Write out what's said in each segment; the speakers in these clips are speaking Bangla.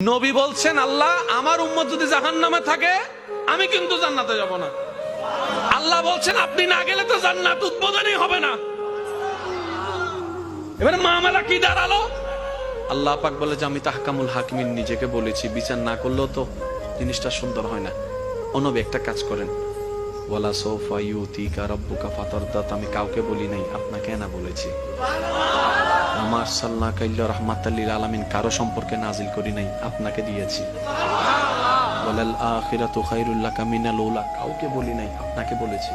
নবী বলছেন, আল্লাহ আমার উম্মত যদি জাহান্নামে থাকে আমি কিন্তু জান্নাতে যাব না। আল্লাহ বলছেন আপনি না গেলে তো জান্নাত উদ্বোধনই হবে না। এবারে মামলা কি দাঁড়ালো? আল্লাহ পাক বলে যে আমি তাহকামুল হাকিমিন নিজেকে বলেছি, বিচার না করলেও তো জিনিসটা সুন্দর হয় না। ও নবী একটা কাজ করেন, ওয়ালা সাউফা ইউতিকা রাব্বুকা ফাতারদা, আমি কাউকে বলি নাই, আপনাকে না বলেছি। আমার সাল্লাল্লাহু আলাইহি রাহমাতাল লিল আলামিন কারো সম্পর্কে নাজিল করি নাই, আপনাকে দিয়েছি। ওয়ালাল আখিরাতু খায়রুল লাকা মিনাল উলা, কাউকে বলি নাই, আপনাকে বলেছি।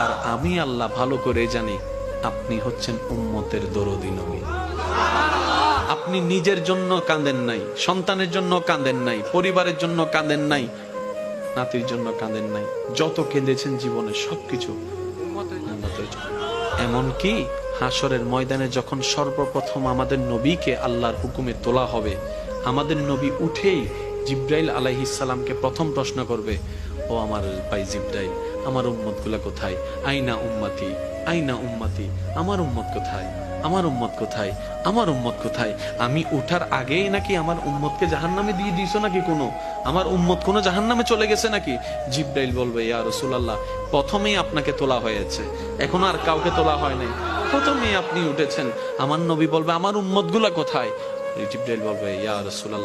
আর আমি আল্লাহ ভালো করে জানি আপনি হচ্ছেন উম্মতের দরদী নবী। আপনি নিজের জন্য কাঁদেন নাই, সন্তানের জন্য কাঁদেন নাই, পরিবারের জন্য কাঁদেন নাই, নাতির জন্য কাঁদেন নাই, যত কেঁদেছেন জীবনে সবকিছু উম্মতের জন্য। এমনকি হাসরের ময়দানে যখন সর্বপ্রথম আমাদের নবীকে আল্লাহর হুকুমে তোলা হবে, আমাদের নবী উঠেই জিব্রাইল আলাইহিস সালামকে প্রথম প্রশ্ন করবে, ও আমার ভাই জিব্রাইল, আমার উম্মত গুলা কোথায়? আইনা উম্মতি, আইনা উম্মতি, আমার উম্মত কোথায়, আমার উম্মত কোথায়, আমার উম্মত কোথায়? আমি উঠার আগেই নাকি আমার উম্মতকে জাহান্নামে দিয়ে দিয়েছো নাকি? আমার উম্মত কোনো জাহান্নামে চলে গেছে নাকি? জিব্রাইল বলবে, ইয়া রাসূলুল্লাহ, প্রথমেই আপনাকে তোলা হয়েছে, এখন আর কাউকে তোলা হয় নাই, প্রথমেই আপনি উঠেছেন। আমার নবী বলবে, আমার উম্মত গুলা কোথায়? জিব্রাইল বলবে, ইয়া রাসূলুল্লাহ